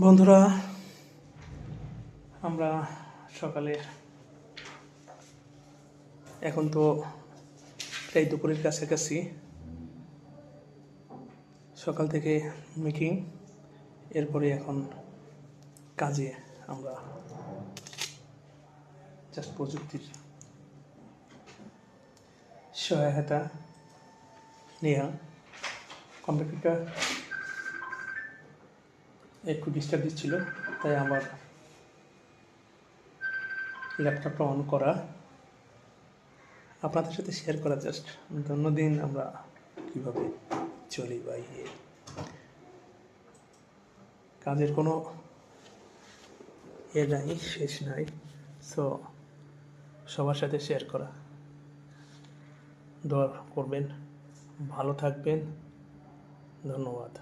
বন্ধুরা, আমরা সকালে এখন তো প্রায় দুপুরের কাছাকাছি। সকাল থেকে মিটিং, এরপরে এখন কাজে আমরা জাস্ট প্রযুক্তির সহায়তা নেওয়া। কম্পিউটারটা একটু ডিস্টার্ব দিচ্ছিল, তাই আমার ল্যাপটপটা অন করা, আপনাদের সাথে শেয়ার করা। জাস্ট দৈনন্দিন আমরা কীভাবে চলি বা কাজের কোনো নাই, শেষ নাই। সো সবার সাথে শেয়ার করা। দোয়া করবেন, ভালো থাকবেন। ধন্যবাদ।